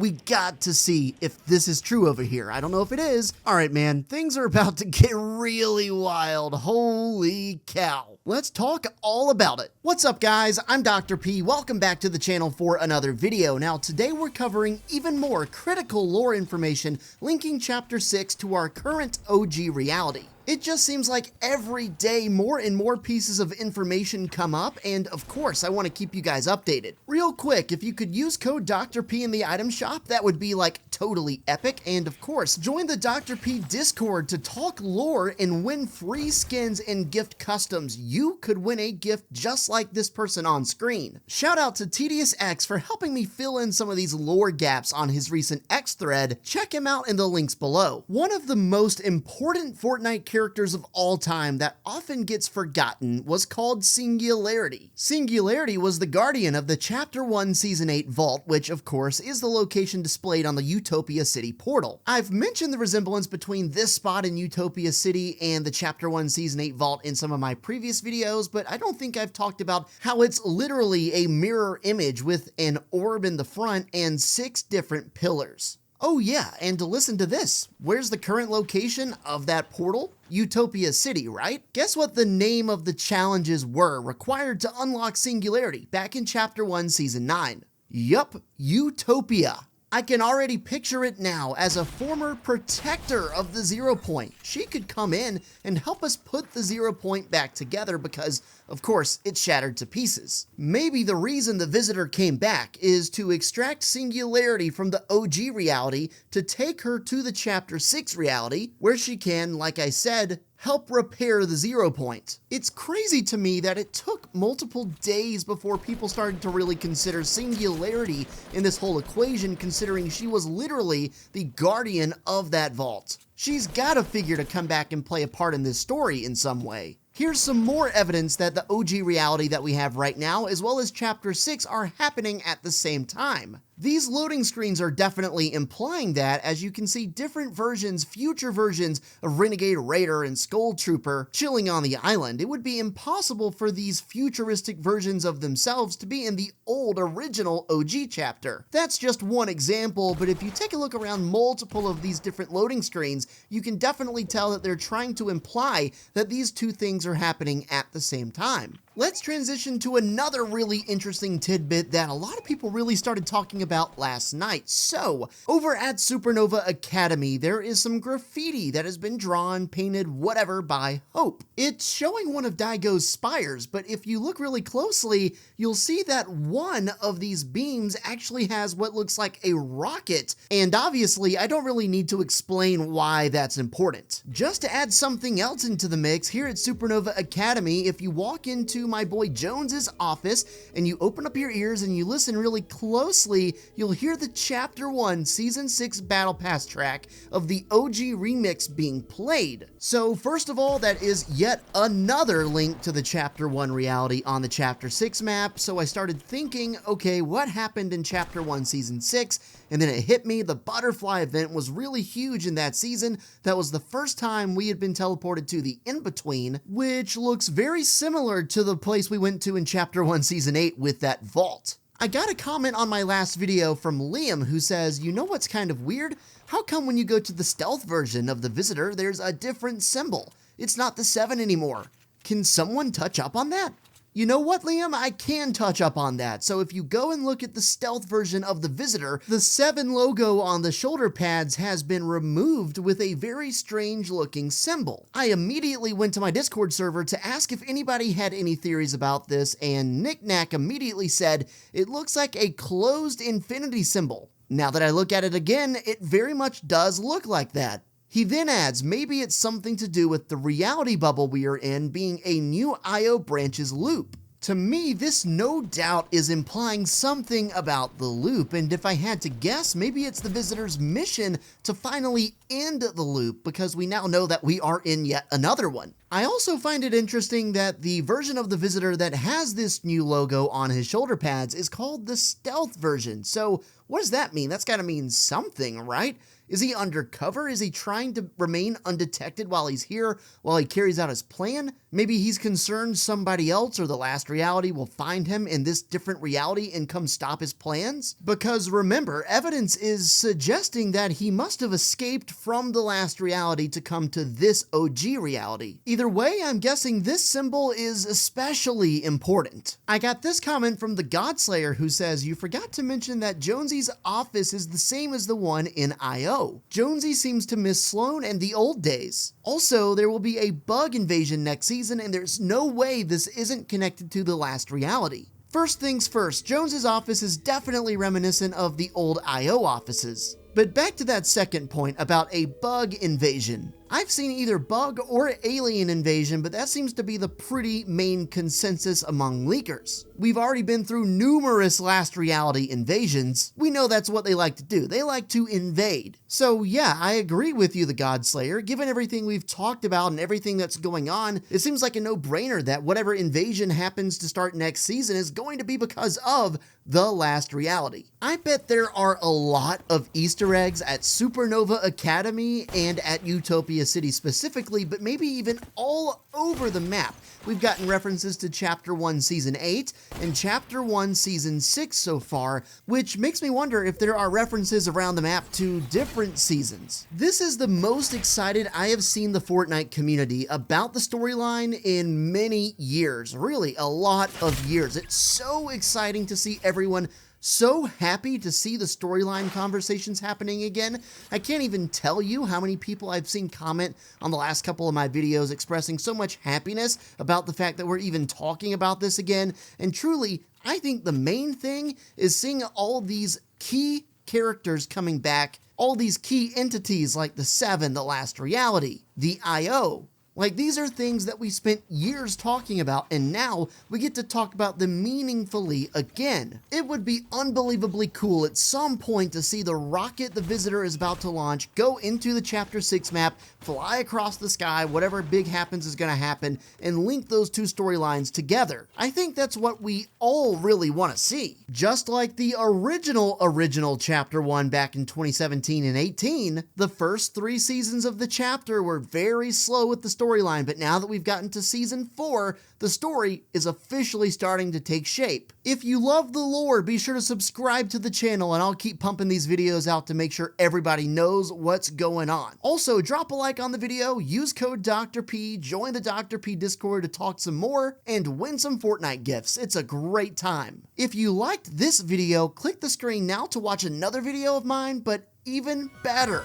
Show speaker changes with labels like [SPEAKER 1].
[SPEAKER 1] We got to see if this is true over here. I don't know if it is. All right, man, things are about to get really wild. Holy cow. Let's talk all about it. What's up, guys? I'm Dr. P. Welcome back to the channel for another video. Now, today we're covering even more critical lore information linking Chapter 6 to our current OG reality. It just seems like every day more and more pieces of information come up, and of course, I want to keep you guys updated. Real quick, if you could use code Dr. P in the item shop, that would be like totally epic. And of course, join the Dr. P Discord to talk lore and win free skins and gift customs. You could win a gift just like this person on screen. Shout out to TediusX for helping me fill in some of these lore gaps on his recent X thread. Check him out in the links below. One of the most important Fortnite characters of all time that often gets forgotten was called Singularity. Singularity was the guardian of the Chapter 1 Season 8 vault, which of course is the location displayed on the Utopia City portal. I've mentioned the resemblance between this spot in Utopia City and the Chapter 1 Season 8 vault in some of my previous videos, but I don't think I've talked about how it's literally a mirror image with an orb in the front and 6 different pillars. Oh yeah, and to listen to this, where's the current location of that portal? Utopia City, right? Guess what the name of the challenges were required to unlock Singularity back in Chapter 1 Season 9? Yup, Utopia. I can already picture it now as a former protector of the 0 point. She could come in and help us put the 0 point back together because, of course, it shattered to pieces. Maybe the reason the visitor came back is to extract Singularity from the OG reality to take her to the Chapter 6 reality, where she can, like I said, help repair the 0 point. It's crazy to me that it took multiple days before people started to really consider Singularity in this whole equation, considering she was literally the guardian of that vault. She's gotta figure to come back and play a part in this story in some way. Here's some more evidence that the OG reality that we have right now, as well as Chapter 6, are happening at the same time. These loading screens are definitely implying that, as you can see different versions, future versions of Renegade Raider and Skull Trooper chilling on the island. It would be impossible for these futuristic versions of themselves to be in the old original OG chapter. That's just one example, but if you take a look around multiple of these different loading screens, you can definitely tell that they're trying to imply that these two things are happening at the same time. Let's transition to another really interesting tidbit that a lot of people really started talking about last night. So, over at Supernova Academy, there is some graffiti that has been drawn, painted, whatever, by Hope. It's showing one of Daigo's spires, but if you look really closely, you'll see that one of these beams actually has what looks like a rocket, and obviously, I don't really need to explain why that's important. Just to add something else into the mix, here at Supernova Academy, if you walk into my boy Jones's office and you open up your ears and you listen really closely, you'll hear the Chapter 1 Season 6 Battle Pass track of the OG remix being played. So first of all, that is yet another link to the Chapter 1 reality on the Chapter 6 map, so I started thinking, okay, what happened in Chapter 1 Season 6? And then it hit me, the butterfly event was really huge in that season. That was the first time we had been teleported to the in-between, which looks very similar to the place we went to in Chapter 1 Season 8 with that vault. I got a comment on my last video from Liam who says, you know what's kind of weird? How come when you go to the stealth version of the visitor, there's a different symbol? It's not the 7 anymore. Can someone touch up on that? You know what, Liam? I can touch up on that. So if you go and look at the stealth version of the visitor, the 7 logo on the shoulder pads has been removed with a very strange looking symbol. I immediately went to my Discord server to ask if anybody had any theories about this, and Knickknack immediately said, it looks like a closed infinity symbol. Now that I look at it again, it very much does look like that. He then adds, maybe it's something to do with the reality bubble we are in being a new IO branches loop. To me, this no doubt is implying something about the loop, and if I had to guess, maybe it's the visitor's mission to finally end the loop, because we now know that we are in yet another one. I also find it interesting that the version of the Visitor that has this new logo on his shoulder pads is called the Stealth version. So what does that mean? That's gotta mean something, right? Is he undercover? Is he trying to remain undetected while he's here, while he carries out his plan? Maybe he's concerned somebody else or the last reality will find him in this different reality and come stop his plans? Because remember, evidence is suggesting that he must have escaped from the last reality to come to this OG reality. Either way, I'm guessing this symbol is especially important. I got this comment from the Godslayer who says, "You forgot to mention that Jonesy's office is the same as the one in IO. Jonesy seems to miss Sloan and the old days. Also, there will be a bug invasion next season, and there's no way this isn't connected to the last reality." First things first, Jones's office is definitely reminiscent of the old IO offices. But back to that second point about a bug invasion. I've seen either bug or alien invasion, but that seems to be the pretty main consensus among leakers. We've already been through numerous last reality invasions. We know that's what they like to do. They like to invade. So yeah, I agree with you, the Godslayer. Given everything we've talked about and everything that's going on, it seems like a no-brainer that whatever invasion happens to start next season is going to be because of the last reality. I bet there are a lot of Easter eggs at Supernova Academy and at Utopia City specifically, but maybe even all over the map. We've gotten references to Chapter 1 Season 8 and Chapter 1 Season 6 so far, which makes me wonder if there are references around the map to different seasons. This is the most excited I have seen the Fortnite community about the storyline in many years, really a lot of years. It's so exciting to see everyone so happy to see the storyline conversations happening again. I can't even tell you how many people I've seen comment on the last couple of my videos expressing so much happiness about the fact that we're even talking about this again. And truly, I think the main thing is seeing all these key characters coming back, all these key entities like the Seven, the Last Reality, the IO. Like, these are things that we spent years talking about, and now we get to talk about them meaningfully again. It would be unbelievably cool at some point to see the rocket the Visitor is about to launch go into the Chapter 6 map, fly across the sky, whatever big happens is going to happen, and link those two storylines together. I think that's what we all really want to see. Just like the original Chapter 1 back in 2017 and 18, the first 3 seasons of the chapter were very slow with the storyline, but now that we've gotten to season 4, the story is officially starting to take shape. If you love the lore, be sure to subscribe to the channel, and I'll keep pumping these videos out to make sure everybody knows what's going on. Also, drop a like on the video, use code Dr. P, join the Dr. P Discord to talk some more, and win some Fortnite gifts. It's a great time. If you liked this video, click the screen now to watch another video of mine, but even better,